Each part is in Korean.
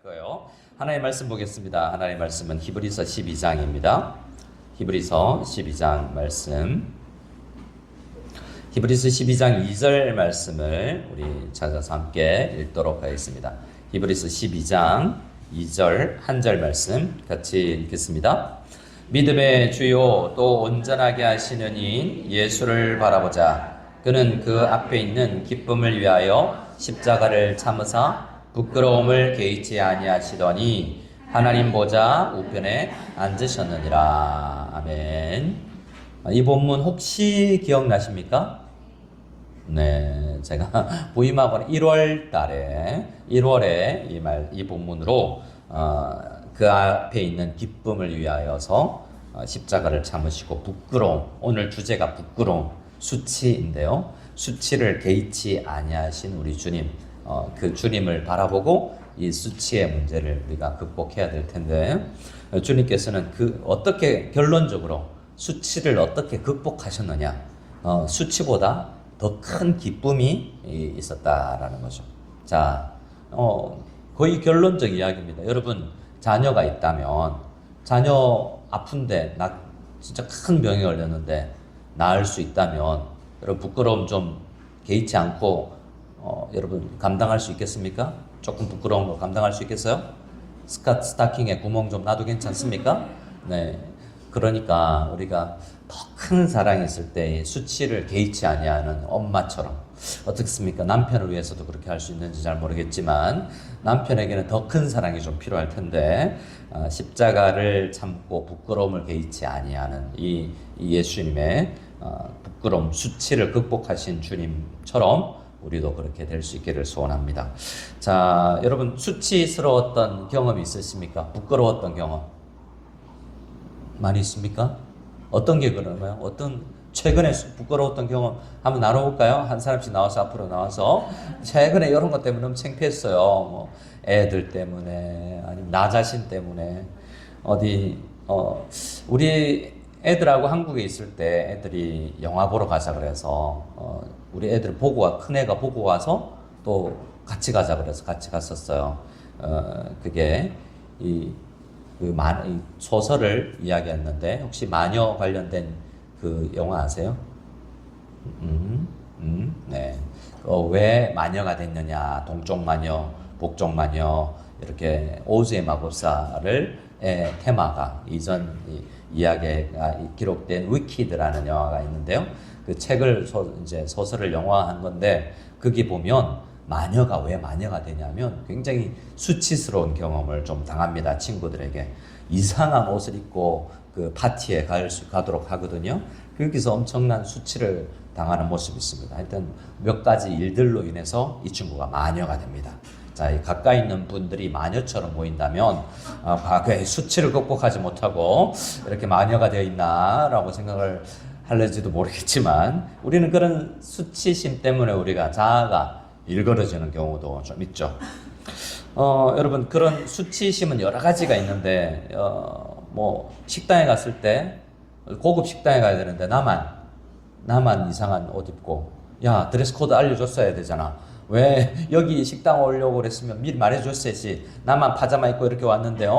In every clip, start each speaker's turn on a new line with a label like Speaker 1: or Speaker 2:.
Speaker 1: 거예요. 하나님의 말씀 보겠습니다. 하나님의 말씀은 히브리서 12장입니다. 히브리서 12장 말씀. 히브리서 12장 2절 말씀을 우리 찾아서 함께 읽도록 하겠습니다. 히브리서 12장 2절 한 절 말씀 같이 읽겠습니다. 믿음의 주요 또 온전하게 하시는 이인 예수를 바라보자. 그는 그 앞에 있는 기쁨을 위하여 십자가를 참으사 부끄러움을 개의치 아니하시더니 하나님 보좌 우편에 앉으셨느니라. 아멘. 이 본문 혹시 기억나십니까? 네, 제가 부임하고 1월 달에 1월에 이 본문으로 그 앞에 있는 기쁨을 위하여서 십자가를 참으시고 부끄러움, 오늘 주제가 부끄러움, 수치인데요. 수치를 개의치 아니하신 우리 주님, 그 주님을 바라보고 이 수치의 문제를 우리가 극복해야 될 텐데, 주님께서는 어떻게 결론적으로 수치를 어떻게 극복하셨느냐, 수치보다 더 큰 기쁨이 있었다라는 거죠. 자, 거의 결론적 이야기입니다. 여러분, 자녀가 있다면, 자녀 아픈데, 진짜 큰 병에 걸렸는데, 나을 수 있다면, 여러분, 부끄러움 좀 개의치 않고, 여러분, 감당할 수 있겠습니까? 조금 부끄러운 거 감당할 수 있겠어요? 스타킹에 구멍 좀 놔도 괜찮습니까? 네. 그러니까, 우리가 더 큰 사랑이 있을 때 수치를 개의치 아니하는 엄마처럼, 어떻습니까? 남편을 위해서도 그렇게 할 수 있는지 잘 모르겠지만 남편에게는 더 큰 사랑이 좀 필요할 텐데, 십자가를 참고 부끄러움을 개의치 아니하는 이 예수님의 부끄러움, 수치를 극복하신 주님처럼 우리도 그렇게 될 수 있기를 소원합니다. 자, 여러분, 수치스러웠던 경험이 있으십니까? 부끄러웠던 경험 많이 있습니까? 어떤 게 그러나요? 어떤 최근에 부끄러웠던 경험 한번 나눠볼까요? 한 사람씩 나와서 앞으로 나와서 최근에 이런 것 때문에 너무 창피했어요. 뭐 애들 때문에 아니면 나 자신 때문에 우리 애들하고 한국에 있을 때 애들이 영화 보러 가자 그래서 우리 애들 큰 애가 보고 와서 또 같이 가자 그래서 같이 갔었어요. 그게 이 소설을 이야기했는데, 혹시 마녀 관련된 그 영화 아세요? 네. 왜 마녀가 됐느냐, 동쪽 마녀, 북쪽 마녀, 이렇게 오즈의 마법사를 테마가 이전 이야기가 기록된 위키드라는 영화가 있는데요. 그 책을 이제 소설을 영화한 건데, 거기 보면 마녀가 왜 마녀가 되냐면 굉장히 수치스러운 경험을 좀 당합니다. 친구들에게 이상한 옷을 입고 그 파티에 가도록 하거든요. 거기서 엄청난 수치를 당하는 모습이 있습니다. 하여튼 몇 가지 일들로 인해서 이 친구가 마녀가 됩니다. 자, 가까이 있는 분들이 마녀처럼 보인다면 과거에 수치를 극복하지 못하고 이렇게 마녀가 되어 있나라고 생각을 할지도 모르겠지만, 우리는 그런 수치심 때문에 우리가 자아가 일그러지는 경우도 좀 있죠. 여러분, 그런 수치심은 여러 가지가 있는데, 뭐 식당에 갔을 때 고급 식당에 가야 되는데 나만 이상한 옷 입고, 야, 드레스 코드 알려줬어야 되잖아. 왜 여기 식당 오려고 그랬으면 미리 말해줬어야지. 나만 파자마 입고 이렇게 왔는데,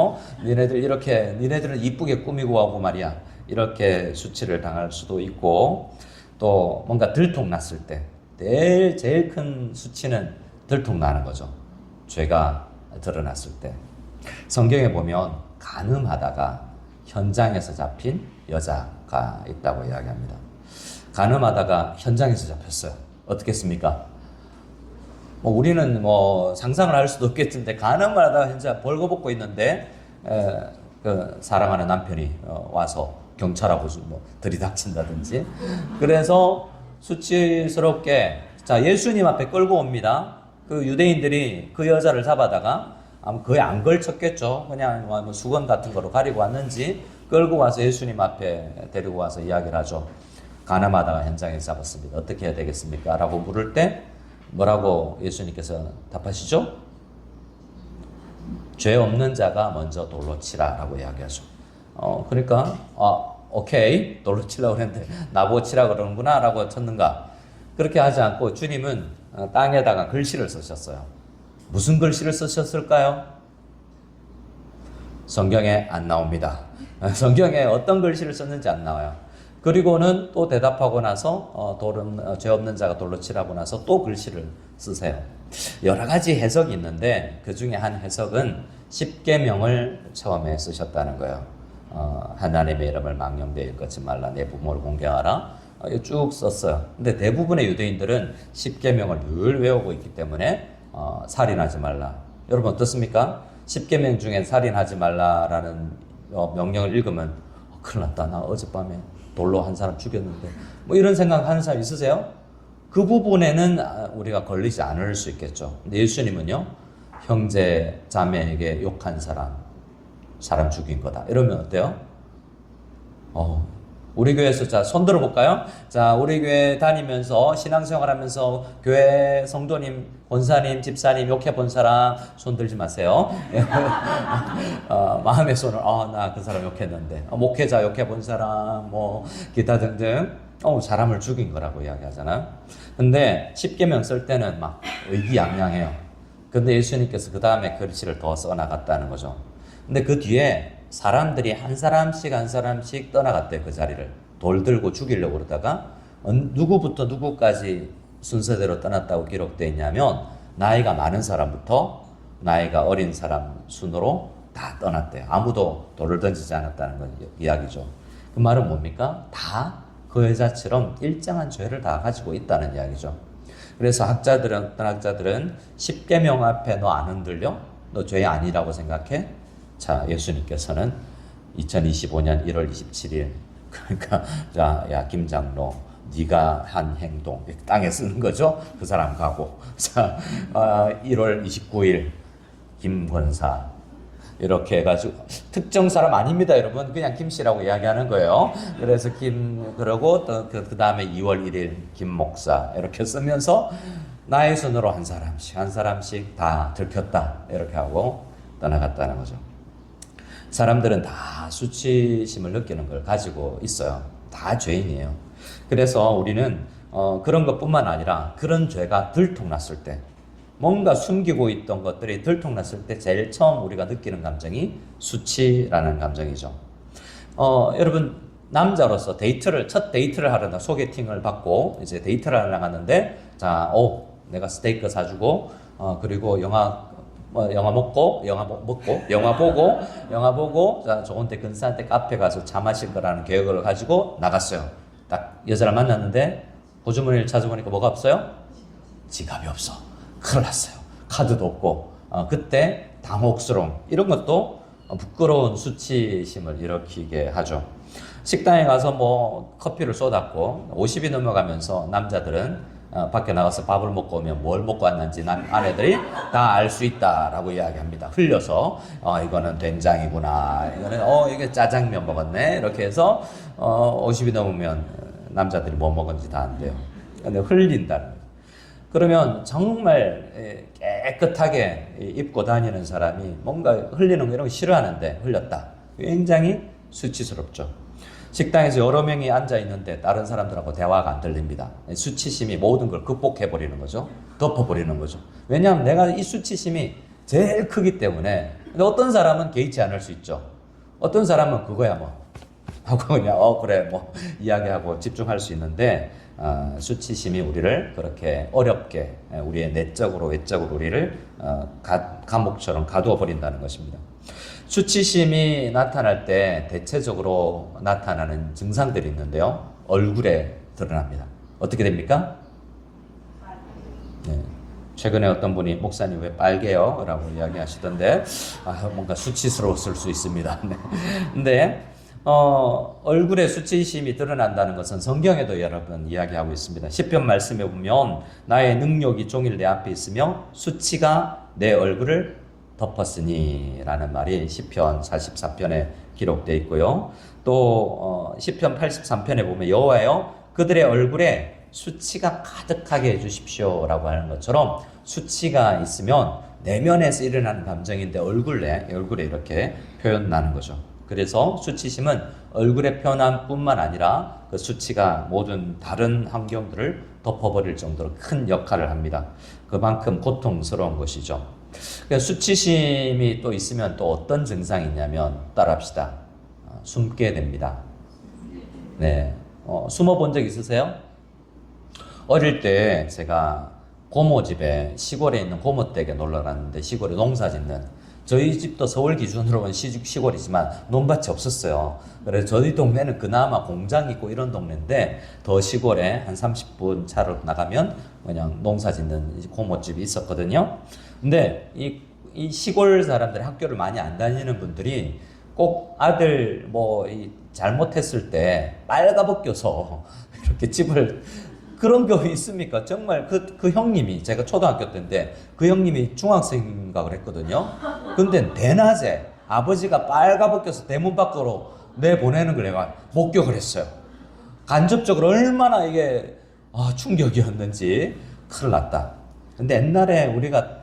Speaker 1: 니네들은 이쁘게 꾸미고 와고 말이야. 이렇게 수치를 당할 수도 있고, 또 뭔가 들통났을 때, 제일 큰 수치는 들통나는 거죠. 죄가 드러났을 때. 성경에 보면 간음하다가 현장에서 잡힌 여자가 있다고 이야기합니다. 간음하다가 현장에서 잡혔어요. 어떻게 했습니까? 우리는 상상을 할 수도 없겠는데, 간음을 하다가 현장 벌거벗고 있는데 그 사랑하는 남편이 와서 경찰하고 들이닥친다든지, 그래서 수치스럽게 예수님 앞에 끌고 옵니다. 그 유대인들이 그 여자를 잡아다가 아마 거의 안 걸쳤겠죠. 그냥 수건 같은 거로 가리고 왔는지 끌고 와서 예수님 앞에 데리고 와서 이야기를 하죠. 간음하다가 현장에서 잡았습니다. 어떻게 해야 되겠습니까? 라고 물을 때 뭐라고 예수님께서 답하시죠? 죄 없는 자가 먼저 돌로 치라 라고 이야기하죠. 그러니까 오케이, 돌로 치려고 그랬는데 나보고 치라 그러는구나 라고 쳤는가? 그렇게 하지 않고 주님은 땅에다가 글씨를 쓰셨어요. 무슨 글씨를 쓰셨을까요? 성경에 안 나옵니다. 성경에 어떤 글씨를 썼는지 안 나와요. 그리고는 또 대답하고 나서 죄 없는 자가 돌로 치라고 나서 또 글씨를 쓰세요. 여러 가지 해석이 있는데 그 중에 한 해석은 십계명을 처음에 쓰셨다는 거예요. 하나님의 이름을 망령되이 일컫지 말라, 내 부모를 공경하라, 쭉 썼어요. 근데 대부분의 유대인들은 십계명을 늘 외우고 있기 때문에 살인하지 말라. 여러분 어떻습니까? 십계명 중에 살인하지 말라라는 명령을 읽으면 큰일 났다, 나 어젯밤에 돌로 한 사람 죽였는데, 뭐 이런 생각하는 사람 있으세요? 그 부분에는 우리가 걸리지 않을 수 있겠죠. 근데 예수님은요, 형제 자매에게 욕한 사람 죽인 거다 이러면 어때요? 우리 교회에서 자, 손 들어볼까요? 자, 우리 교회 다니면서 신앙생활 하면서 교회 성도님, 권사님, 집사님 욕해 본 사람 손 들지 마세요. 마음의 손을, 나 그 사람 욕했는데, 목회자 욕해 본 사람, 뭐 기타 등등, 사람을 죽인 거라고 이야기하잖아요. 근데 십계명 쓸 때는 막 의기양양해요. 근데 예수님께서 그 다음에 글씨를 더 써나갔다는 거죠. 근데 그 뒤에 사람들이 한 사람씩 떠나갔대요. 그 자리를 돌 들고 죽이려고 그러다가 누구부터 누구까지 순서대로 떠났다고 기록되어 있냐면 나이가 많은 사람부터 나이가 어린 사람 순으로 다 떠났대요. 아무도 돌을 던지지 않았다는 건 이야기죠. 그 말은 뭡니까? 다 그 여자처럼 일정한 죄를 다 가지고 있다는 이야기죠. 그래서 어떤 학자들은 십계명 앞에 너 안 흔들려? 너 죄 아니라고 생각해? 자, 예수님께서는 2025년 1월 27일, 그러니까 야 김장로, 네가 한 행동, 땅에 쓰는 거죠. 그 사람 가고, 자, 1월 29일 김권사, 이렇게 해가지고 특정 사람 아닙니다, 여러분. 그냥 김씨라고 이야기하는 거예요. 그래서 그러고 또 그 다음에 2월 1일 김목사 이렇게 쓰면서 나의 손으로 한 사람씩 다 들켰다 이렇게 하고 떠나갔다는 거죠. 사람들은 다 수치심을 느끼는 걸 가지고 있어요. 다 죄인이에요. 그래서 우리는 그런 것뿐만 아니라 그런 죄가 들통났을 때, 뭔가 숨기고 있던 것들이 들통났을 때 제일 처음 우리가 느끼는 감정이 수치라는 감정이죠. 여러분 남자로서 첫 데이트를 하러 소개팅을 받고 이제 데이트를 하러 나갔는데, 자, 내가 스테이크 사주고 그리고 영화 보고 자, 좋은 데 근사한 데 카페 가서 차 마실 거라는 계획을 가지고 나갔어요. 딱 여자를 만났는데 보조문을 찾아보니까 뭐가 없어요? 지갑이 없어. 큰일 났어요. 카드도 없고. 그때 당혹스러움, 이런 것도 부끄러운 수치심을 일으키게 하죠. 식당에 가서 뭐 커피를 쏟았고 50이 넘어가면서 남자들은 밖에 나가서 밥을 먹고 오면 뭘 먹고 왔는지 아내들이 다 알 수 있다라고 이야기합니다. 흘려서 이거는 된장이구나, 이거는 이게 짜장면 먹었네, 이렇게 해서 50이 넘으면 남자들이 뭐 먹은지 다 안 돼요. 근데 흘린다는 거예요. 그러면 정말 깨끗하게 입고 다니는 사람이 뭔가 흘리는 거 이런 거 싫어하는데 흘렸다. 굉장히 수치스럽죠. 식당에서 여러 명이 앉아 있는데 다른 사람들하고 대화가 안 들립니다. 수치심이 모든 걸 극복해버리는 거죠. 덮어버리는 거죠. 왜냐하면 내가 이 수치심이 제일 크기 때문에. 근데 어떤 사람은 개의치 않을 수 있죠. 어떤 사람은 그거야 뭐 하고 그냥 그래 뭐 이야기하고 집중할 수 있는데, 수치심이 우리를 그렇게 어렵게 우리의 내적으로 외적으로 우리를 감옥처럼 가두어 버린다는 것입니다. 수치심이 나타날 때 대체적으로 나타나는 증상들이 있는데요. 얼굴에 드러납니다. 어떻게 됩니까? 네. 최근에 어떤 분이 목사님 왜 빨개요? 라고 이야기하시던데 뭔가 수치스러웠을 수 있습니다. 네. 근데 얼굴에 수치심이 드러난다는 것은 성경에도 여러 번 이야기하고 있습니다. 시편 말씀에 보면 나의 능력이 종일 내 앞에 있으며 수치가 내 얼굴을 덮었으니 라는 말이 시편 44편에 기록되어 있고요. 또 시편 83편에 보면 여호와여 그들의 얼굴에 수치가 가득하게 해주십시오 라고 하는 것처럼, 수치가 있으면 내면에서 일어나는 감정인데 얼굴에 이렇게 표현나는 거죠. 그래서 수치심은 얼굴의 표현뿐만 아니라 그 수치가 모든 다른 환경들을 덮어버릴 정도로 큰 역할을 합니다. 그만큼 고통스러운 것이죠. 그러니까 수치심이 또 있으면 또 어떤 증상이 있냐면 따라합시다. 숨게 됩니다. 네, 숨어본 적 있으세요? 어릴 때 제가 고모 집에 시골에 있는 고모 댁에 놀러 갔는데 시골에 농사 짓는 저희 집도 서울 기준으로는 시골이지만 논밭이 없었어요. 그래서 저희 동네는 그나마 공장 있고 이런 동네인데 더 시골에 한 30분 차로 나가면 그냥 농사 짓는 고모 집이 있었거든요. 근데 이 시골 사람들이 학교를 많이 안 다니는 분들이 꼭 아들 잘못했을 때 빨가벗겨서 이렇게 집을 그런 경우 있습니까? 정말 그 형님이 제가 초등학교 때인데 그 형님이 중학생인가 그랬거든요. 근데 대낮에 아버지가 빨가벗겨서 대문 밖으로 내보내는 걸 내가 목격을 했어요. 간접적으로 얼마나 이게 충격이었는지 큰일 났다. 근데 옛날에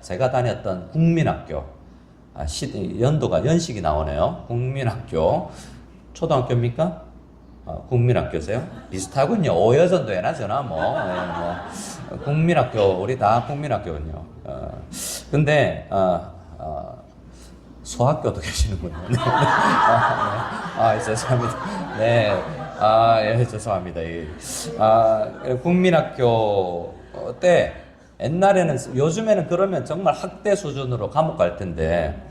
Speaker 1: 제가 다녔던 국민학교 연식이 나오네요. 국민학교 초등학교입니까? 국민학교세요? 비슷하군요. 오여전도에나 저나 국민학교 우리 다 국민학교군요. 근데 소학교도 계시는군요. 네. 죄송합니다. 네, 예, 죄송합니다. 국민학교 때 옛날에는 요즘에는 그러면 정말 학대 수준으로 감옥 갈 텐데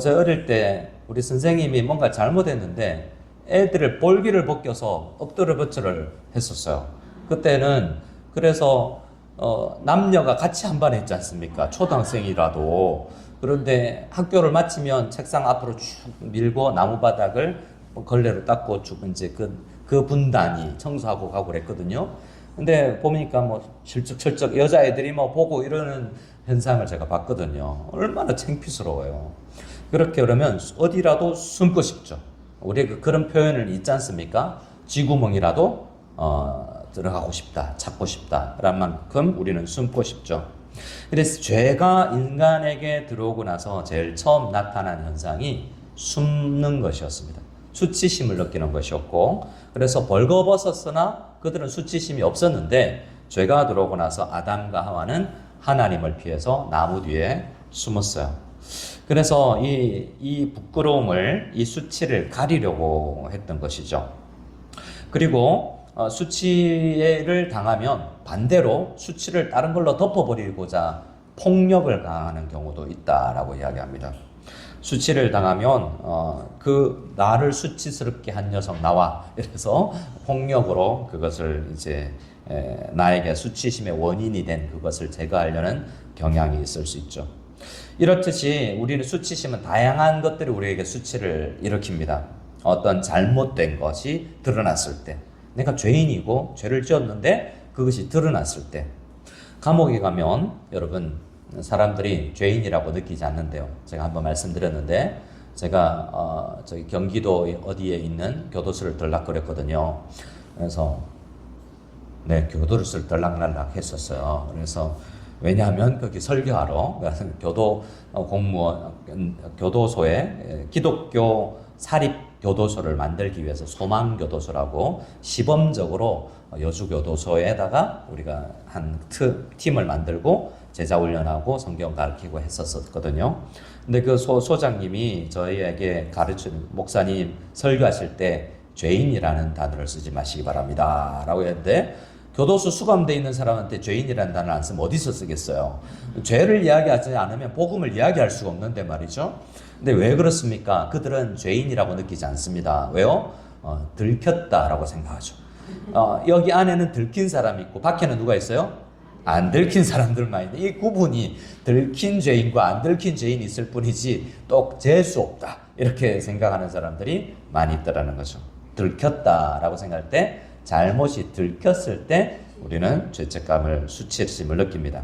Speaker 1: 저 어릴 때 우리 선생님이 뭔가 잘못했는데 애들을 볼기를 벗겨서 엎드려 버쳐를 했었어요. 그때는 그래서 남녀가 같이 한 반에 있지 않습니까? 초등학생이라도. 그런데 학교를 마치면 책상 앞으로 쭉 밀고 나무바닥을 걸레로 닦고 쭉 이제 그 분단이 청소하고 가고 그랬거든요. 근데 보니까 실적철적 여자애들이 보고 이러는 현상을 제가 봤거든요. 얼마나 창피스러워요. 그렇게 그러면 어디라도 숨고 싶죠. 우리 그런 표현을 있지 않습니까? 쥐구멍이라도 들어가고 싶다, 찾고 싶다 라는 만큼 우리는 숨고 싶죠. 그래서 죄가 인간에게 들어오고 나서 제일 처음 나타난 현상이 숨는 것이었습니다. 수치심을 느끼는 것이었고, 그래서 벌거벗었으나 그들은 수치심이 없었는데 죄가 들어오고 나서 아담과 하와는 하나님을 피해서 나무 뒤에 숨었어요. 그래서 이 부끄러움을, 이 수치를 가리려고 했던 것이죠. 그리고 수치를 당하면 반대로 수치를 다른 걸로 덮어버리고자 폭력을 가하는 경우도 있다라고 이야기합니다. 수치를 당하면 나를 수치스럽게 한 녀석 나와 이래서 폭력으로 그것을 이제 나에게 수치심의 원인이 된 그것을 제거하려는 경향이 있을 수 있죠. 이렇듯이 우리는 수치심은 다양한 것들이 우리에게 수치를 일으킵니다. 어떤 잘못된 것이 드러났을 때, 내가 죄인이고 죄를 지었는데 그것이 드러났을 때, 감옥에 가면 여러분 사람들이 죄인이라고 느끼지 않는데요. 제가 한번 말씀드렸는데 제가 저기 경기도 어디에 있는 교도소를 들락거렸거든요. 그래서 교도소를 들락날락 했었어요. 그래서 왜냐하면 거기 설교하러 교도소에 기독교 사립교도소를 만들기 위해서 소망교도소라고 시범적으로 여주교도소에다가 우리가 한 팀을 만들고 제자훈련하고 성경 가르치고 했었거든요. 근데 그 소장님이 저희에게 가르치는, 목사님 설교하실 때 죄인이라는 단어를 쓰지 마시기 바랍니다 라고 했는데, 교도소 수감되어 있는 사람한테 죄인이라는 단어를 안 쓰면 어디서 쓰겠어요? 죄를 이야기하지 않으면 복음을 이야기할 수가 없는데 말이죠. 근데 왜 그렇습니까? 그들은 죄인이라고 느끼지 않습니다. 왜요? 들켰다라고 생각하죠. 여기 안에는 들킨 사람이 있고 밖에는 누가 있어요? 안 들킨 사람들만 있는데, 이 구분이 들킨 죄인과 안 들킨 죄인이 있을 뿐이지 또 재수 없다 이렇게 생각하는 사람들이 많이 있더라는 거죠. 들켰다라고 생각할 때, 잘못이 들켰을 때 우리는 죄책감을, 수치심을 느낍니다.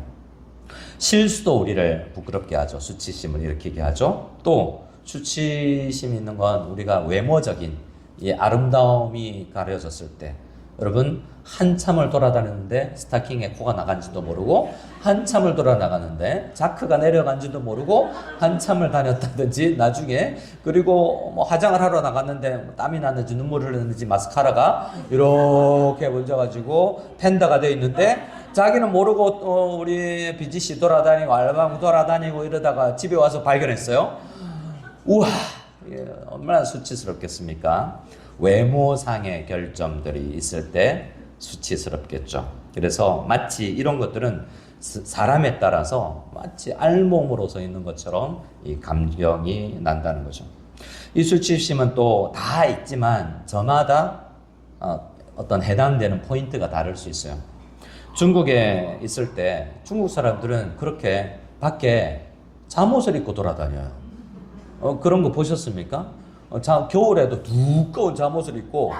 Speaker 1: 실수도 우리를 부끄럽게 하죠. 수치심을 일으키게 하죠. 또 수치심이 있는 건 우리가 외모적인 이 아름다움이 가려졌을 때, 여러분 한참을 돌아다녔는데 스타킹에 코가 나간지도 모르고 한참을 돌아나가는데 자크가 내려간지도 모르고 한참을 다녔다든지 나중에 그리고 뭐 화장을 하러 나갔는데 땀이 났는지 눈물 흘렸는지 마스카라가 이렇게 번져가지고 펜다가 돼 있는데 자기는 모르고 우리 BGC 돌아다니고 알바무 돌아다니고 이러다가 집에 와서 발견했어요. 우와, 얼마나 수치스럽겠습니까? 외모상의 결점들이 있을 때 수치스럽겠죠. 그래서 마치 이런 것들은 사람에 따라서 마치 알몸으로 서 있는 것처럼 이 감정이 난다는 거죠. 이 수치심은 또 다 있지만 저마다 어떤 해당되는 포인트가 다를 수 있어요. 중국에 있을 때 중국 사람들은 그렇게 밖에 잠옷을 입고 돌아다녀요. 그런 거 보셨습니까? 겨울에도 두꺼운 잠옷을 입고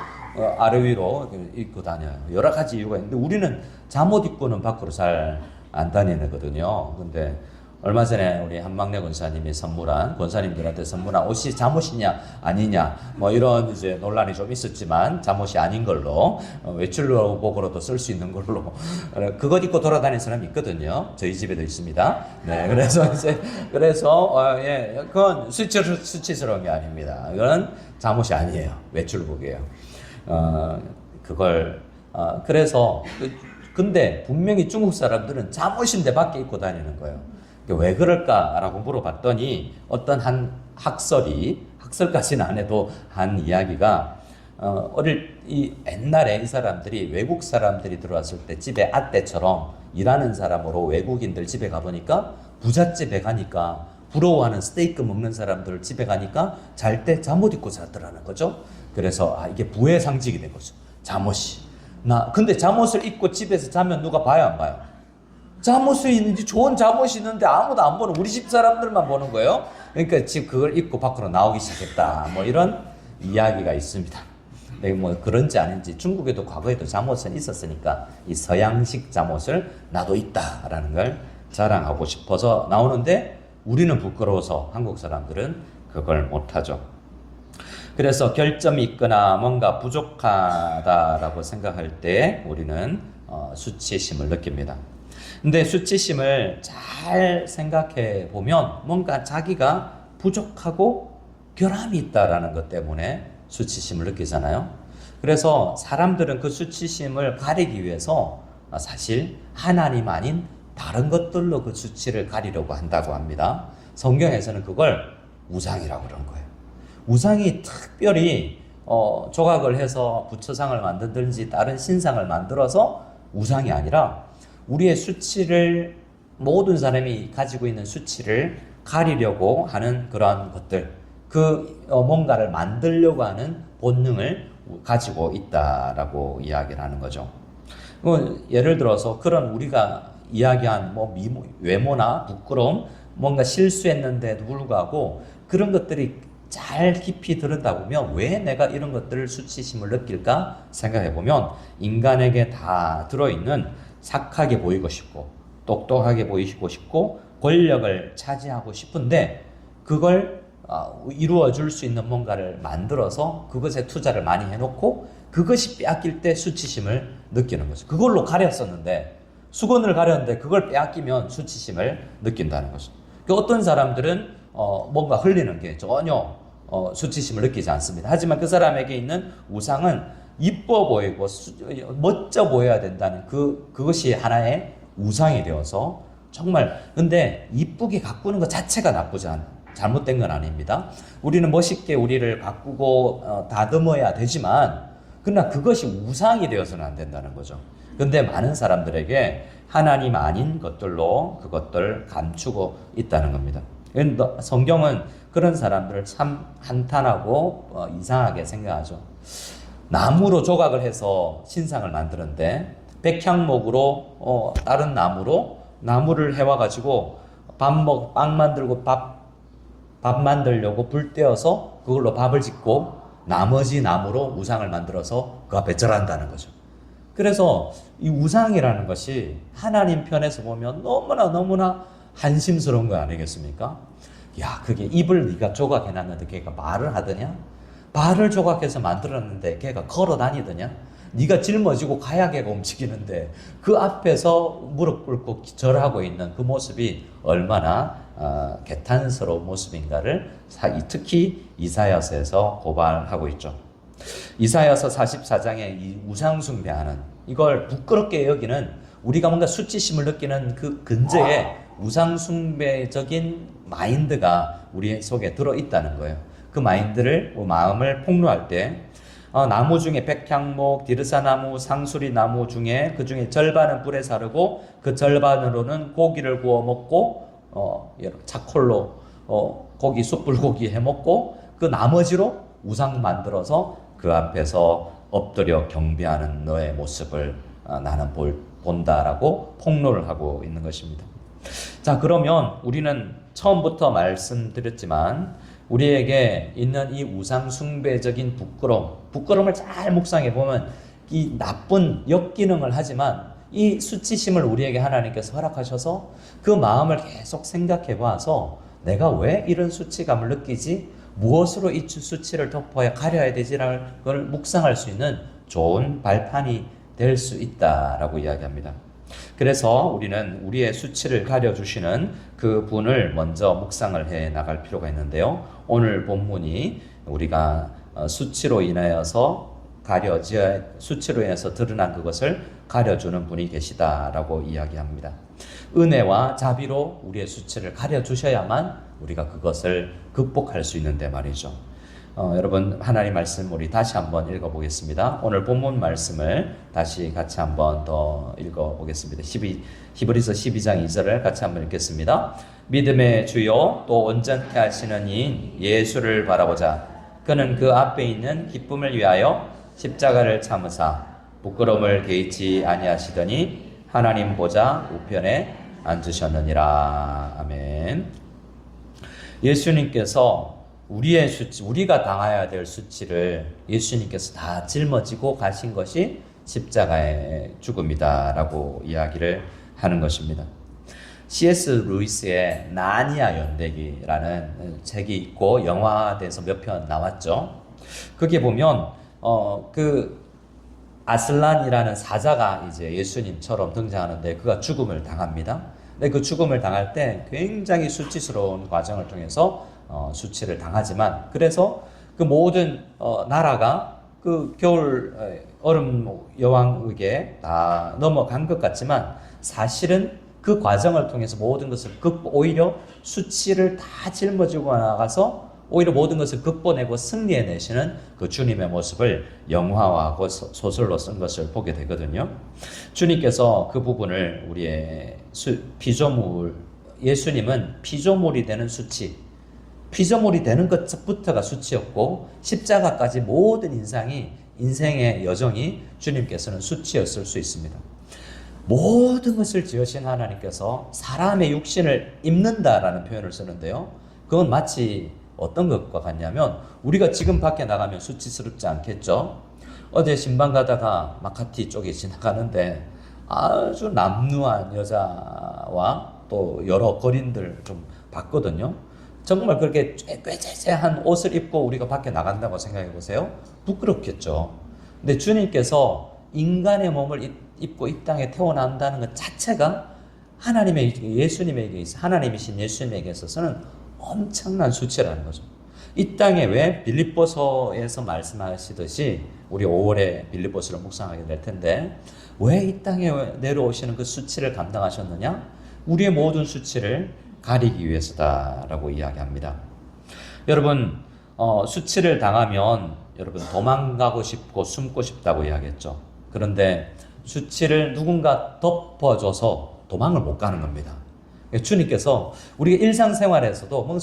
Speaker 1: 아래 위로 입고 다녀요. 여러 가지 이유가 있는데 우리는 잠옷 입고는 밖으로 잘 안 다니거든요. 근데 얼마 전에 우리 한막내 권사님이 권사님들한테 선물한 옷이 잠옷이냐 아니냐 뭐 이런 이제 논란이 좀 있었지만 잠옷이 아닌 걸로 외출복으로도 쓸 수 있는 걸로 그것 입고 돌아다니는 사람이 있거든요. 저희 집에도 있습니다. 네, 그래서 예, 그건 수치스러운 게 아닙니다. 그건 잠옷이 아니에요. 외출복이에요. 그래서 근데 분명히 중국 사람들은 잠옷인데 밖에 입고 다니는 거예요. 왜 그럴까라고 물어봤더니 어떤 한 학설까지는 안 해도 한 이야기가 옛날에 이 사람들이 외국 사람들이 들어왔을 때 집에 아떼처럼 일하는 사람으로 외국인들 집에 가보니까 부잣집에 가니까 부러워하는 스테이크 먹는 사람들 집에 가니까 잘 때 잠옷 입고 자더라는 거죠. 그래서 이게 부의 상징이 된 거죠. 잠옷이. 근데 잠옷을 입고 집에서 자면 누가 봐요, 안 봐요? 잠옷이 있는지 좋은 잠옷이 있는데 아무도 안 보는 우리 집 사람들만 보는 거예요. 그러니까 지금 그걸 입고 밖으로 나오기 시작했다. 뭐 이런 이야기가 있습니다. 뭐 그런지 아닌지 중국에도 과거에도 잠옷은 있었으니까 이 서양식 잠옷을 나도 있다라는 걸 자랑하고 싶어서 나오는데 우리는 부끄러워서 한국 사람들은 그걸 못하죠. 그래서 결점이 있거나 뭔가 부족하다라고 생각할 때 우리는 수치심을 느낍니다. 근데 수치심을 잘 생각해 보면 뭔가 자기가 부족하고 결함이 있다라는 것 때문에 수치심을 느끼잖아요. 그래서 사람들은 그 수치심을 가리기 위해서 사실 하나님 아닌 다른 것들로 그 수치를 가리려고 한다고 합니다. 성경에서는 그걸 우상이라고 그런 거예요. 우상이 특별히 조각을 해서 부처상을 만들든지 다른 신상을 만들어서 우상이 아니라 우리의 수치를 모든 사람이 가지고 있는 수치를 가리려고 하는 그러한 것들 뭔가를 만들려고 하는 본능을 가지고 있다라고 이야기를 하는 거죠. 예를 들어서 그런 우리가 이야기한 외모나 부끄러움 뭔가 실수했는데도 불구하고 그런 것들이 잘 깊이 들여다보면 왜 내가 이런 것들을 수치심을 느낄까 생각해 보면 인간에게 다 들어있는 착하게 보이고 싶고 똑똑하게 보이고 싶고 권력을 차지하고 싶은데 그걸 이루어 줄 수 있는 뭔가를 만들어서 그것에 투자를 많이 해놓고 그것이 빼앗길 때 수치심을 느끼는 거죠. 그걸로 가렸었는데 수건을 가렸는데 그걸 빼앗기면 수치심을 느낀다는 거죠. 어떤 사람들은 뭔가 흘리는 게 전혀 수치심을 느끼지 않습니다. 하지만 그 사람에게 있는 우상은 이뻐 보이고 멋져 보여야 된다는 그것이 하나의 우상이 되어서 정말 근데 이쁘게 가꾸는 것 자체가 잘못된 건 아닙니다. 우리는 멋있게 우리를 가꾸고 다듬어야 되지만 그러나 그것이 우상이 되어서는 안 된다는 거죠. 근데 많은 사람들에게 하나님 아닌 것들로 그것들을 감추고 있다는 겁니다. 성경은 그런 사람들을 참 한탄하고 이상하게 생각하죠. 나무로 조각을 해서 신상을 만드는데 백향목으로 다른 나무를 해와가지고 빵 만들고 밥 만들려고 불 떼어서 그걸로 밥을 짓고 나머지 나무로 우상을 만들어서 그 앞에 절한다는 거죠. 그래서 이 우상이라는 것이 하나님 편에서 보면 너무나 한심스러운 거 아니겠습니까? 야, 그게 입을 네가 조각해놨는데 걔가 말을 하더냐? 발을 조각해서 만들었는데 걔가 걸어 다니더냐? 네가 짊어지고 가야게가 움직이는데 그 앞에서 무릎 꿇고 절하고 있는 그 모습이 얼마나 개탄스러운 모습인가를 특히 이사야서에서 고발하고 있죠. 이사야서 44장에 이 우상숭배하는 이걸 부끄럽게 여기는 우리가 뭔가 수치심을 느끼는 그 근저에 우상숭배적인 마인드가 우리 속에 들어있다는 거예요. 그 마인드를, 마음을 폭로할 때 나무 중에 백향목, 디르사나무, 상수리나무 중에 그 중에 절반은 불에 사르고 그 절반으로는 고기를 구워 먹고 차콜로 고기 숯불고기 해 먹고 그 나머지로 우상 만들어서 그 앞에서 엎드려 경배하는 너의 모습을 나는 본다라고 폭로를 하고 있는 것입니다. 자, 그러면 우리는 처음부터 말씀드렸지만 우리에게 있는 이 우상 숭배적인 부끄러움을 잘 묵상해 보면 이 나쁜 역기능을 하지만 이 수치심을 우리에게 하나님께서 허락하셔서 그 마음을 계속 생각해 봐서 내가 왜 이런 수치감을 느끼지? 무엇으로 이 수치를 덮어야 가려야 되지라는 걸 묵상할 수 있는 좋은 발판이 될 수 있다라고 이야기합니다. 그래서 우리는 우리의 수치를 가려주시는 그 분을 먼저 묵상을 해 나갈 필요가 있는데요. 오늘 본문이 우리가 수치로 인하여서 수치로 인해서 드러난 그것을 가려주는 분이 계시다라고 이야기합니다. 은혜와 자비로 우리의 수치를 가려주셔야만 우리가 그것을 극복할 수 있는데 말이죠. 여러분 하나님 말씀 우리 다시 한번 읽어보겠습니다. 오늘 본문 말씀을 다시 같이 한번 더 읽어보겠습니다. 히브리서 12장 2절을 같이 한번 읽겠습니다. 믿음의 주요 또 온전케 하시는 이인 예수를 바라보자. 그는 그 앞에 있는 기쁨을 위하여 십자가를 참으사 부끄러움을 개의치 아니하시더니 하나님 보좌 우편에 앉으셨느니라. 아멘. 예수님께서 우리의 수치, 우리가 당해야 될 수치를 예수님께서 다 짊어지고 가신 것이 십자가의 죽음이다라고 이야기를 하는 것입니다. C.S. 루이스의 나니아 연대기라는 책이 있고 영화돼서 몇 편 나왔죠. 거기에 보면 그 아슬란이라는 사자가 이제 예수님처럼 등장하는데 그가 죽음을 당합니다. 근데 그 죽음을 당할 때 굉장히 수치스러운 과정을 통해서 수치를 당하지만 그래서 그 모든 나라가 그 겨울 얼음 여왕에게 다 넘어간 것 같지만 사실은 그 과정을 통해서 모든 것을 오히려 수치를 다 짊어지고 나가서 오히려 모든 것을 극복해내고 승리해내시는 그 주님의 모습을 영화화하고 소설로 쓴 것을 보게 되거든요. 주님께서 그 부분을 우리의 피조물, 예수님은 피조물이 되는 수치, 피조물이 되는 것부터가 수치였고 십자가까지 모든 인생의 여정이 주님께서는 수치였을 수 있습니다. 모든 것을 지으신 하나님께서 사람의 육신을 입는다라는 표현을 쓰는데요. 그건 마치 어떤 것과 같냐면 우리가 지금 밖에 나가면 수치스럽지 않겠죠? 어제 신방 가다가 마카티 쪽에 지나가는데 아주 남루한 여자와 또 여러 거린들 좀 봤거든요. 정말 그렇게 꾀죄죄한 옷을 입고 우리가 밖에 나간다고 생각해 보세요. 부끄럽겠죠. 근데 주님께서 인간의 몸을 입고 이 땅에 태어난다는 것 자체가 하나님이신 예수님에게 있어서는 엄청난 수치라는 거죠. 이 땅에 왜 빌립보서에서 말씀하시듯이 우리 5월에 빌립보서를 묵상하게 될 텐데 왜 이 땅에 내려오시는 그 수치를 감당하셨느냐? 우리의 모든 수치를 가리기 위해서다라고 이야기합니다. 여러분 수치를 당하면 여러분 도망가고 싶고 숨고 싶다고 이야기했죠. 그런데 수치를 누군가 덮어줘서 도망을 못 가는 겁니다. 주님께서 우리가 일상생활에서도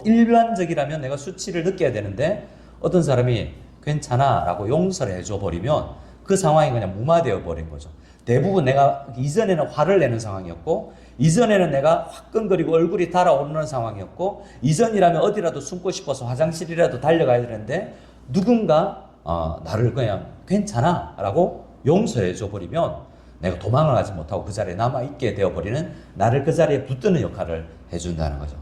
Speaker 1: 일반적이라면 내가 수치를 느껴야 되는데 어떤 사람이 괜찮아 라고 용서를 해줘 버리면 그 상황이 그냥 무마되어 버린 거죠. 대부분 내가 이전에는 화를 내는 상황이었고 이전에는 내가 화끈거리고 얼굴이 달아오르는 상황이었고 이전이라면 어디라도 숨고 싶어서 화장실이라도 달려가야 되는데 누군가 나를 그냥 괜찮아 라고 용서해 줘 버리면 내가 도망을 가지 못하고 그 자리에 남아있게 되어버리는 나를 그 자리에 붙드는 역할을 해준다는 거죠.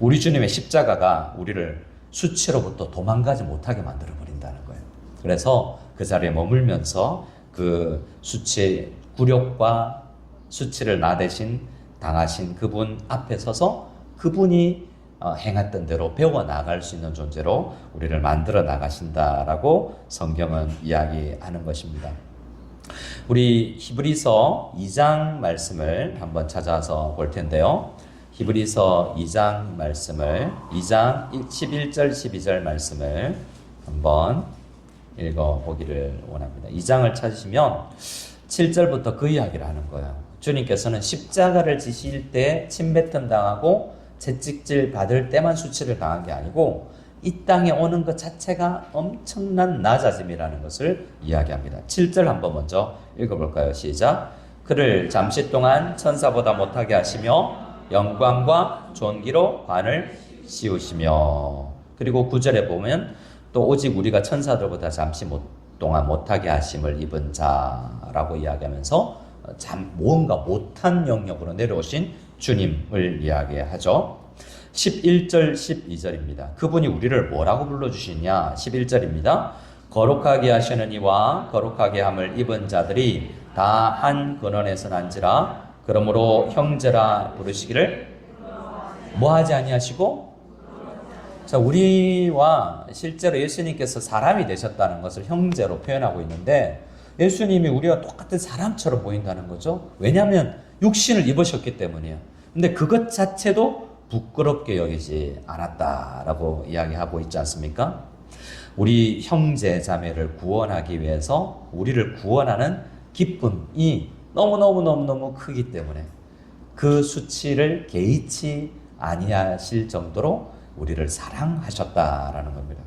Speaker 1: 우리 주님의 십자가가 우리를 수치로부터 도망가지 못하게 만들어버린다는 거예요. 그래서 그 자리에 머물면서 그 수치 굴욕과 수치를 나대신 당하신 그분 앞에 서서 그분이 행했던 대로 배워 나갈 수 있는 존재로 우리를 만들어 나가신다라고 성경은 이야기하는 것입니다. 우리 히브리서 2장 말씀을 한번 찾아서 볼 텐데요. 히브리서 2장 말씀을 2장 11절 12절 말씀을 한번 읽어보기를 원합니다. 2장을 찾으시면 7절부터 그 이야기를 하는 거예요. 주님께서는 십자가를 지실 때 침뱉음 당하고 채찍질 받을 때만 수치를 당한 게 아니고 이 땅에 오는 것 자체가 엄청난 낮아짐이라는 것을 이야기합니다. 7절 한번 먼저 읽어볼까요? 시작. 그를 잠시 동안 천사보다 못하게 하시며 영광과 존귀로 관을 씌우시며, 그리고 9절에 보면 또 오직 우리가 천사들보다 잠시 동안 못하게 하심을 입은 자라고 이야기하면서 뭔가 못한 영역으로 내려오신 주님을 이야기하죠. 11절 12절입니다. 그분이 우리를 뭐라고 불러주시냐? 11절입니다. 거룩하게 하시는 이와 거룩하게 함을 입은 자들이 다 한 근원에서 난지라. 그러므로 형제라 부르시기를 뭐하지 아니하시고. 자, 우리와 실제로 예수님께서 사람이 되셨다는 것을 형제로 표현하고 있는데, 예수님이 우리와 똑같은 사람처럼 보인다는 거죠. 왜냐하면 육신을 입으셨기 때문이에요. 근데 그것 자체도 부끄럽게 여기지 않았다라고 이야기하고 있지 않습니까? 우리 형제 자매를 구원하기 위해서 우리를 구원하는 기쁨이 너무너무 크기 때문에 그 수치를 개의치 아니하실 정도로 우리를 사랑하셨다라는 겁니다.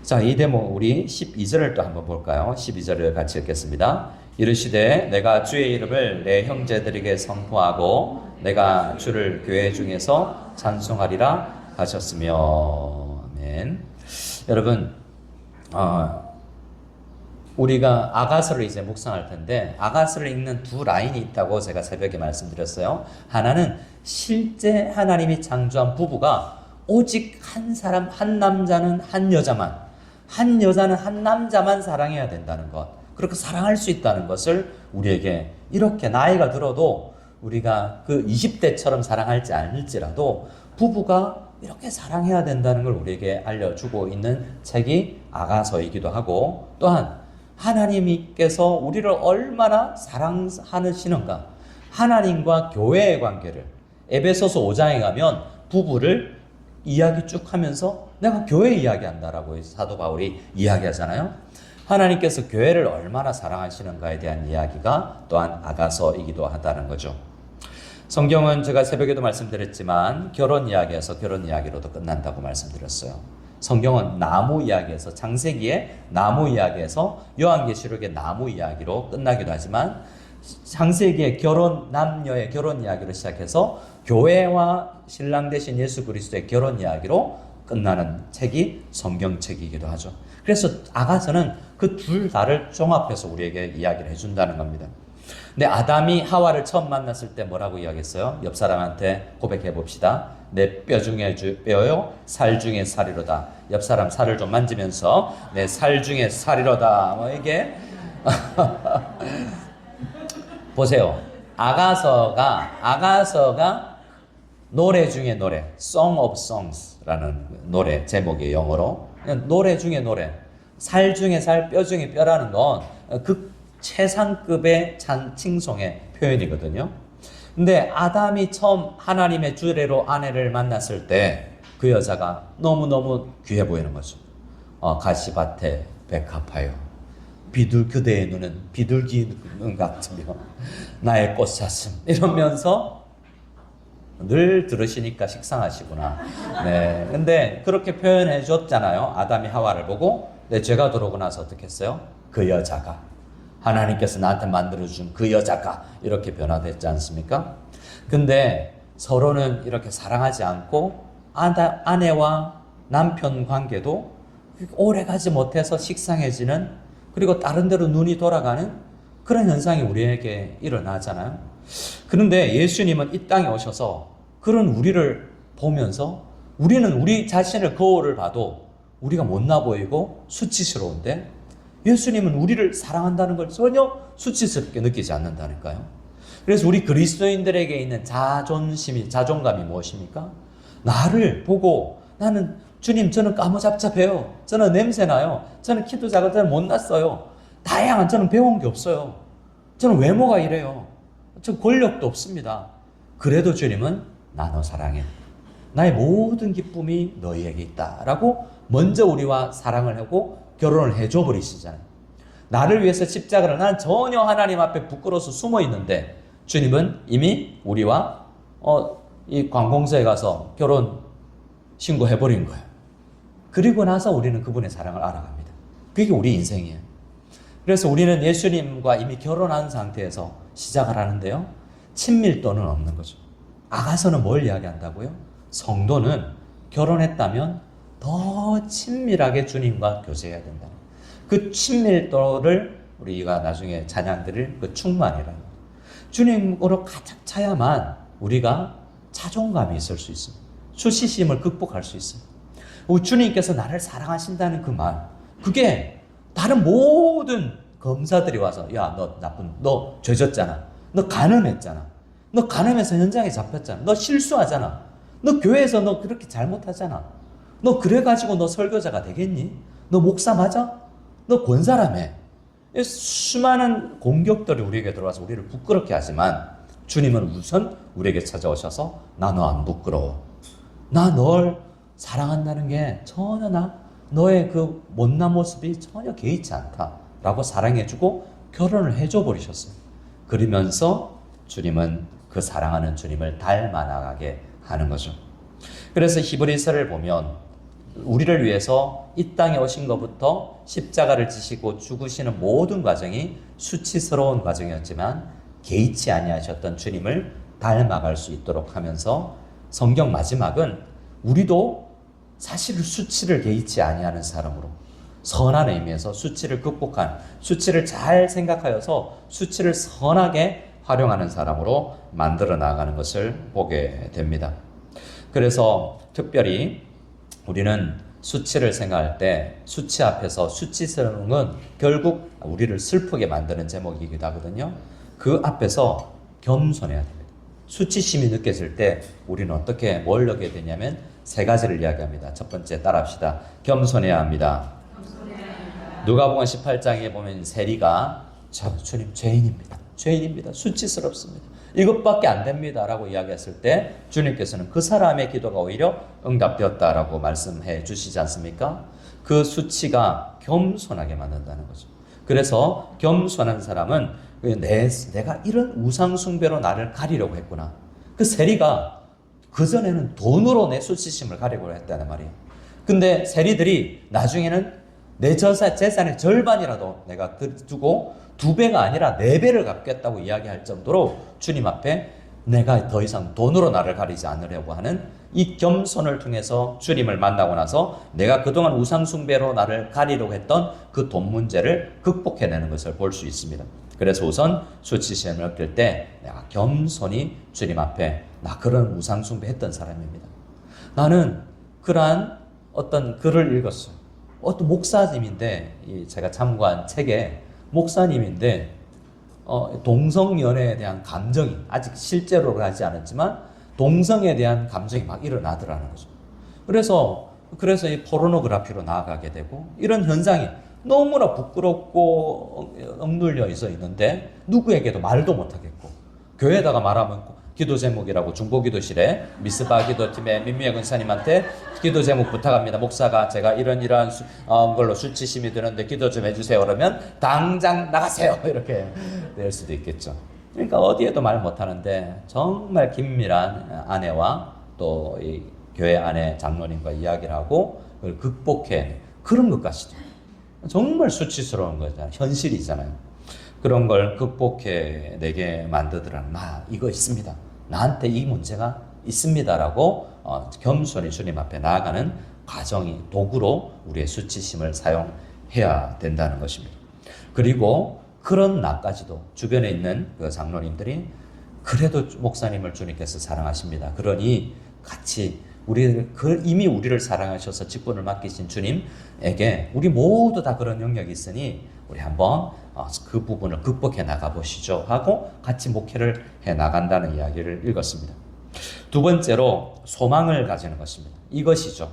Speaker 1: 자, 이 대목 우리 12절을 또 한번 볼까요? 12절을 같이 읽겠습니다. 이르시되 내가 주의 이름을 내 형제들에게 선포하고 내가 주를 교회 중에서 찬송하리라 하셨으며. 아멘. 여러분, 우리가 아가서를 이제 묵상할 텐데, 아가서를 읽는 두 라인이 있다고 제가 새벽에 말씀드렸어요. 하나는 실제 하나님이 창조한 부부가 오직 한 사람, 한 남자는 한 여자만, 한 여자는 한 남자만 사랑해야 된다는 것, 그렇게 사랑할 수 있다는 것을 우리에게, 이렇게 나이가 들어도 우리가 그 20대처럼 사랑할지 않을지라도 부부가 이렇게 사랑해야 된다는 걸 우리에게 알려주고 있는 책이 아가서이기도 하고, 또한 하나님께서 우리를 얼마나 사랑하시는가, 하나님과 교회의 관계를 에베소서 5장에 가면 부부를 이야기 쭉 하면서 내가 교회 이야기한다라고 사도 바울이 이야기하잖아요. 하나님께서 교회를 얼마나 사랑하시는가에 대한 이야기가 또한 아가서이기도 하다는 거죠. 성경은 제가 새벽에도 말씀드렸지만 결혼 이야기에서 결혼 이야기로도 끝난다고 말씀드렸어요. 성경은 나무 이야기에서, 창세기의 나무 이야기에서 요한계시록의 나무 이야기로 끝나기도 하지만 창세기의 남녀의 결혼 이야기로 시작해서 교회와 신랑 되신 예수 그리스도의 결혼 이야기로 끝나는 책이 성경책이기도 하죠. 그래서 아가서는 그 둘 다를 종합해서 우리에게 이야기를 해준다는 겁니다. 근데 아담이 하와를 처음 만났을 때 뭐라고 이야기했어요? 옆 사람한테 고백해 봅시다. 내 뼈 중에 뼈요, 살 중에 살이로다. 옆 사람 살을 좀 만지면서 내 살 중에 살이로다. 뭐 이게 보세요. 아가서가 노래 중에 노래, Song of Songs라는 노래 제목이에요, 영어로. 노래 중에 노래, 살 중에 살, 뼈 중에 뼈라는 건 그 최상급의 칭송의 표현이거든요. 근데 아담이 처음 하나님의 주례로 아내를 만났을 때 그 여자가 너무너무 귀해 보이는 거죠. 가시밭에 백합하여 그대의 눈은 비둘기 눈 같으며 나의 꽃사슴, 이러면서 늘 들으시니까 식상하시구나. 네. 근데 그렇게 표현해 줬잖아요. 아담이 하와를 보고. 근데 죄가 들어오고 나서 어떻게 했어요? 그 여자가, 하나님께서 나한테 만들어준 그 여자가 이렇게 변화됐지 않습니까? 근데 서로는 이렇게 사랑하지 않고 아내와 남편 관계도 오래 가지 못해서 식상해지는, 그리고 다른 데로 눈이 돌아가는 그런 현상이 우리에게 일어나잖아요. 그런데 예수님은 이 땅에 오셔서 그런 우리를 보면서, 우리는 우리 자신을 거울을 봐도 우리가 못나 보이고 수치스러운데, 예수님은 우리를 사랑한다는 걸 전혀 수치스럽게 느끼지 않는다니까요. 그래서 우리 그리스도인들에게 있는 자존감이 무엇입니까? 나를 보고 나는 주님 저는 까무잡잡해요. 저는 냄새나요. 저는 키도 작아서 저는 못났어요. 다양한 저는 배운 게 없어요. 저는 외모가 이래요. 저 권력도 없습니다. 그래도 주님은 나 너 사랑해. 나의 모든 기쁨이 너희에게 있다라고 먼저 우리와 사랑을 하고 결혼을 해줘 버리시잖아요. 나를 위해서 십자가를 난 전혀 하나님 앞에 부끄러워서 숨어 있는데 주님은 이미 우리와 이 관공서에 가서 결혼 신고해 버린 거예요. 그리고 나서 우리는 그분의 사랑을 알아갑니다. 그게 우리 인생이에요. 그래서 우리는 예수님과 이미 결혼한 상태에서 시작을 하는데요. 친밀도는 없는 거죠. 아가서는 뭘 이야기한다고요? 성도는 결혼했다면 더 친밀하게 주님과 교제해야 된다. 그 친밀도를 우리가 나중에 찬양 드릴 그 충만이라는 거예요. 주님으로 가득 차야만 우리가 자존감이 있을 수 있습니다. 수치심을 극복할 수 있어요. 주님께서 나를 사랑하신다는 그 말, 그게 다른 모든 검사들이 와서 야, 너 죄졌잖아. 너 간음했잖아. 너 간음해서 현장에 잡혔잖아. 너 실수하잖아. 너 교회에서 너 그렇게 잘못하잖아. 너 그래가지고 너 설교자가 되겠니? 너 목사 맞아? 너 권사라며. 수많은 공격들이 우리에게 들어와서 우리를 부끄럽게 하지만 주님은 우선 우리에게 찾아오셔서 나 너 안 부끄러워. 나 널 사랑한다는 게 전혀 너의 그 못난 모습이 전혀 개의치 않다라고 사랑해주고 결혼을 해줘 버리셨어요. 그러면서 주님은 그 사랑하는 주님을 닮아 나가게 하는 거죠. 그래서 히브리서를 보면 우리를 위해서 이 땅에 오신 것부터 십자가를 지시고 죽으시는 모든 과정이 수치스러운 과정이었지만 개의치 아니하셨던 주님을 닮아갈 수 있도록 하면서 성경 마지막은 우리도 사실 수치를 개의치 아니하는 사람으로 선한 의미에서 수치를 극복한, 수치를 잘 생각하여서 수치를 선하게 활용하는 사람으로 만들어 나가는 것을 보게 됩니다. 그래서 특별히 우리는 수치를 생각할 때 수치 앞에서 수치스러운 건 결국 우리를 슬프게 만드는 제목이기도 하거든요. 그 앞에서 겸손해야 됩니다. 수치심이 느껴질 때 우리는 어떻게 뭘 하게 되냐면 세 가지를 이야기합니다. 첫 번째 따라합시다. 겸손해야 합니다. 누가복음 18장에 보면 세리가 주님 죄인입니다. 수치스럽습니다. 이것밖에 안 됩니다. 라고 이야기했을 때 주님께서는 그 사람의 기도가 오히려 응답되었다라고 말씀해 주시지 않습니까? 그 수치가 겸손하게 만든다는 거죠. 그래서 겸손한 사람은 내가 이런 우상숭배로 나를 가리려고 했구나. 그 세리가 그전에는 돈으로 내 수치심을 가리려고 했다는 말이에요. 근데 세리들이 나중에는 내 재산의 절반이라도 내가 두고 2배가 아니라 4배를 갚겠다고 이야기할 정도로 주님 앞에 내가 더 이상 돈으로 나를 가리지 않으려고 하는 이 겸손을 통해서 주님을 만나고 나서 내가 그동안 우상숭배로 나를 가리려고 했던 그 돈 문제를 극복해내는 것을 볼 수 있습니다. 그래서 우선 수치심을 느낄 때 내가 겸손히 주님 앞에 나 그런 우상숭배 했던 사람입니다. 나는 그러한 어떤 글을 읽었어요. 어떤 목사님인데 제가 참고한 책에 목사님인데 동성연애에 대한 감정이 아직 실제로 하지 않았지만 동성에 대한 감정이 막 일어나더라는 거죠. 그래서 이 포르노그래피로 나아가게 되고 이런 현상이 너무나 부끄럽고 억눌려 있는데 누구에게도 말도 못하겠고 교회에다가 말하면 기도 제목이라고 중보기도실에 미스바 기도팀의 민미애 권사님한테 기도 제목 부탁합니다. 목사가 제가 이러한 걸로 수치심이 드는데 기도 좀 해주세요. 그러면 당장 나가세요. 이렇게 될 수도 있겠죠. 그러니까 어디에도 말 못하는데 정말 긴밀한 아내와 또 이 교회 안에 장로님과 이야기를 하고 그걸 극복해 그런 것 같시죠. 정말 수치스러운 거잖아요. 현실이잖아요. 그런 걸 극복해 내게 만들더라는 이거 있습니다. 나한테 이 문제가 있습니다라고 겸손히 주님 앞에 나아가는 과정이 도구로 우리의 수치심을 사용해야 된다는 것입니다. 그리고 그런 나까지도 주변에 있는 그 장로님들이 그래도 목사님을 주님께서 사랑하십니다. 그러니 같이 이미 우리를 사랑하셔서 직분을 맡기신 주님에게 우리 모두 다 그런 영역이 있으니 우리 한번 그 부분을 극복해 나가 보시죠 하고 같이 목회를 해 나간다는 이야기를 읽었습니다. 두 번째로 소망을 가지는 것입니다. 이것이죠.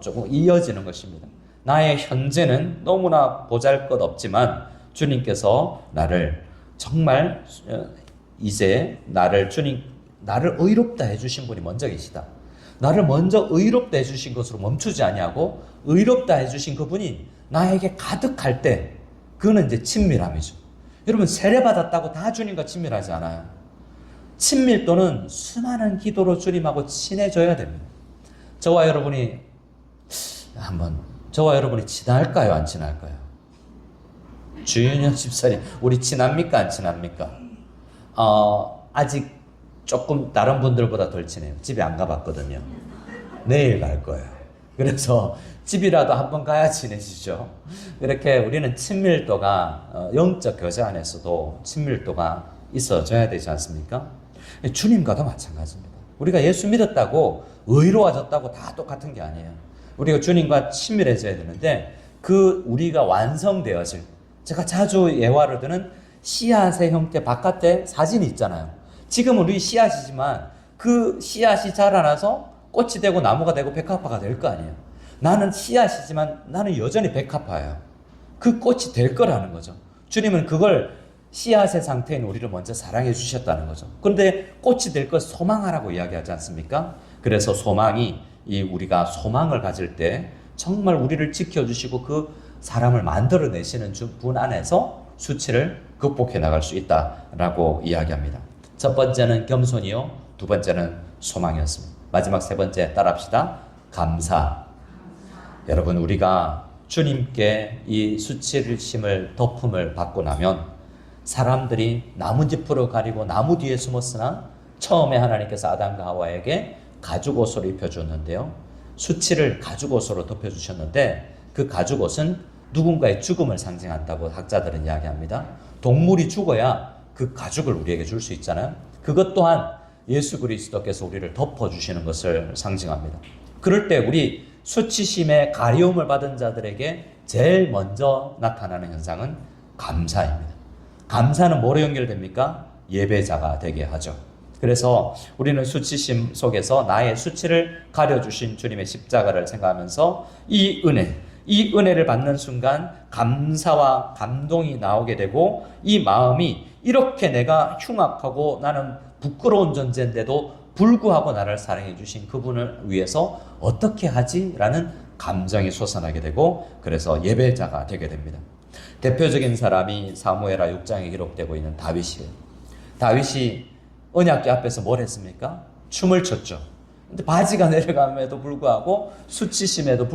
Speaker 1: 조금 이어지는 것입니다. 나의 현재는 너무나 보잘것없지만 주님께서 나를 정말 이제 나를 의롭다 해주신 분이 먼저 계시다. 나를 먼저 의롭다 해주신 것으로 멈추지 아니하고 의롭다 해주신 그분이 나에게 가득할 때 그거는 이제 친밀함이죠. 여러분 세례받았다고 다 주님과 친밀하지 않아요. 친밀도는 수많은 기도로 주님하고 친해져야 됩니다. 저와 여러분이 친할까요? 안 친할까요? 주윤현 집사님, 우리 친합니까? 안 친합니까? 아직 조금 다른 분들보다 덜 친해요. 집에 안 가봤거든요. 내일 갈 거예요. 그래서 집이라도 한번 가야 친해지죠. 이렇게 우리는 친밀도가 영적 교제 안에서도 친밀도가 있어져야 되지 않습니까? 주님과도 마찬가지입니다. 우리가 예수 믿었다고 의로워졌다고 다 똑같은 게 아니에요. 우리가 주님과 친밀해져야 되는데 우리가 완성되어질, 제가 자주 예화를 드는 씨앗의 형태 바깥에 사진이 있잖아요. 지금은 우리 씨앗이지만 그 씨앗이 자라나서 꽃이 되고 나무가 되고 백합화가 될 거 아니에요. 나는 씨앗이지만 나는 여전히 백합화예요. 그 꽃이 될 거라는 거죠. 주님은 그걸 씨앗의 상태인 우리를 먼저 사랑해 주셨다는 거죠. 그런데 꽃이 될 걸 소망하라고 이야기하지 않습니까? 그래서 우리가 소망을 가질 때 정말 우리를 지켜주시고 그 사람을 만들어내시는 분 안에서 수치를 극복해 나갈 수 있다라고 이야기합니다. 첫 번째는 겸손이요, 두 번째는 소망이었습니다. 마지막 세 번째 따라합시다. 감사. 여러분 우리가 주님께 이 수치심을 덮음을 받고 나면 사람들이 나뭇잎으로 가리고 나무 뒤에 숨었으나 처음에 하나님께서 아담과 하와에게 가죽옷으로 입혀줬는데요. 수치를 가죽옷으로 덮여주셨는데 그 가죽옷은 누군가의 죽음을 상징한다고 학자들은 이야기합니다. 동물이 죽어야 그 가죽을 우리에게 줄 수 있잖아요. 그것 또한 예수 그리스도께서 우리를 덮어주시는 것을 상징합니다. 그럴 때 우리 수치심에 가려움을 받은 자들에게 제일 먼저 나타나는 현상은 감사입니다. 감사는 뭐로 연결됩니까? 예배자가 되게 하죠. 그래서 우리는 수치심 속에서 나의 수치를 가려주신 주님의 십자가를 생각하면서 이 은혜를 받는 순간 감사와 감동이 나오게 되고 이 마음이 이렇게 내가 흉악하고 나는 부끄러운 존재인데도 불구하고 나를 사랑해 주신 그분을 위해서 어떻게 하지? 라는 감정이 솟아나게 되고 그래서 예배자가 되게 됩니다. 대표적인 사람이 사무엘하 6장에 기록되고 있는 다윗이에요. 다윗이 언약궤 앞에서 뭘 했습니까? 춤을 췄죠. 근데 바지가 내려감에도 불구하고 수치심에도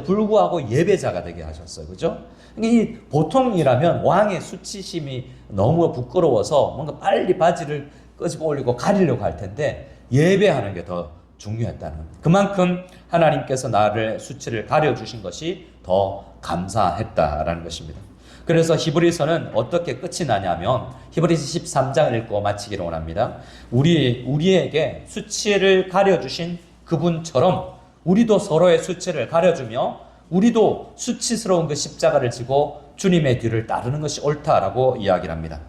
Speaker 1: 불구하고 예배자가 되게 하셨어요. 그죠? 이 보통이라면 왕의 수치심이 너무 부끄러워서 뭔가 빨리 바지를 끄집어 올리고 가리려고 할 텐데 예배하는 게 더 중요했다는 겁니다. 그만큼 하나님께서 나를 수치를 가려주신 것이 더 감사했다라는 것입니다. 그래서 히브리서는 어떻게 끝이 나냐면 히브리서 13장을 읽고 마치기를 원합니다. 우리에게 수치를 가려주신 그분처럼 우리도 서로의 수치를 가려주며 우리도 수치스러운 그 십자가를 지고 주님의 뒤를 따르는 것이 옳다라고 이야기를 합니다.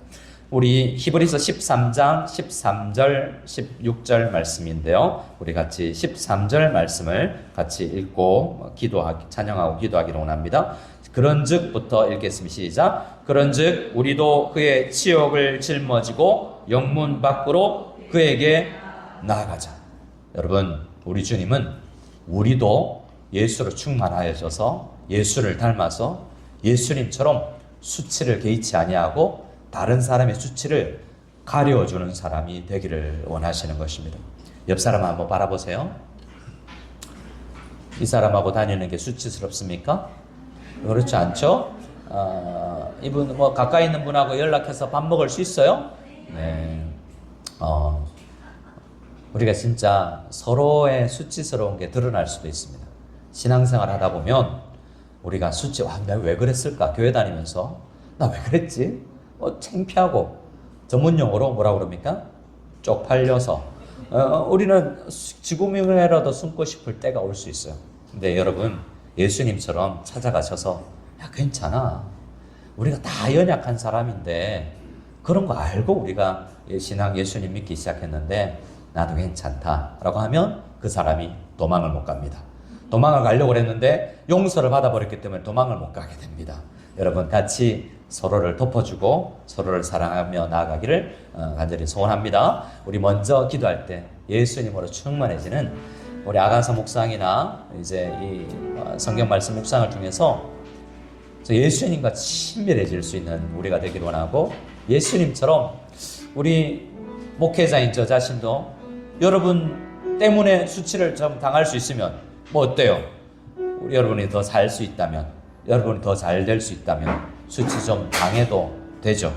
Speaker 1: 우리 히브리서 13장 13절 16절 말씀인데요. 우리 같이 13절 말씀을 같이 읽고 찬양하고 기도하기를 원합니다. 그런즉부터 읽겠습니다. 시작. 그런즉 우리도 그의 치욕을 짊어지고 영문 밖으로 그에게 나아가자. 여러분 우리 주님은 우리도 예수로 충만하여져서 예수를 닮아서 예수님처럼 수치를 개의치 아니하고 다른 사람의 수치를 가려주는 사람이 되기를 원하시는 것입니다. 옆 사람 한번 바라보세요. 이 사람하고 다니는 게 수치스럽습니까? 그렇지 않죠? 이분 가까이 있는 분하고 연락해서 밥 먹을 수 있어요? 네. 우리가 진짜 서로의 수치스러운 게 드러날 수도 있습니다. 신앙생활 하다 보면 우리가 내가 왜 그랬을까? 교회 다니면서 나 왜 그랬지? 창피하고 전문용어로 뭐라 그럽니까? 쪽팔려서 우리는 지구명예라도 숨고 싶을 때가 올 수 있어요. 근데 여러분 예수님처럼 찾아가셔서 야, 괜찮아. 우리가 다 연약한 사람인데 그런 거 알고 우리가 신앙 예수님 믿기 시작했는데 나도 괜찮다라고 하면 그 사람이 도망을 못 갑니다. 도망을 가려고 그랬는데 용서를 받아버렸기 때문에 도망을 못 가게 됩니다. 여러분 같이 서로를 덮어주고 서로를 사랑하며 나아가기를 간절히 소원합니다. 우리 먼저 기도할 때 예수님으로 충만해지는 우리 아간서 묵상이나 이제 이 성경 말씀 묵상을 통해서 예수님과 친밀해질 수 있는 우리가 되길 원하고, 예수님처럼 우리 목회자인 저 자신도 여러분 때문에 수치를 좀 당할 수 있으면 뭐 어때요? 우리 여러분이 더 살 수 있다면, 여러분이 더 잘 될 수 있다면 수치 좀 당해도 되죠.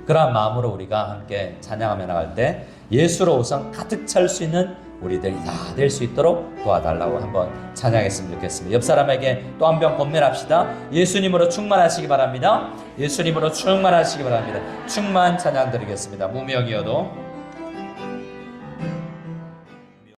Speaker 1: 그러한 마음으로 우리가 함께 찬양하며 나갈 때 예수로 우선 가득 찰 수 있는 우리들이 다 될 수 있도록 도와달라고 한번 찬양했으면 좋겠습니다. 옆 사람에게 또 한 번 권면합시다. 예수님으로 충만하시기 바랍니다. 예수님으로 충만하시기 바랍니다. 충만 찬양 드리겠습니다. 무명이어도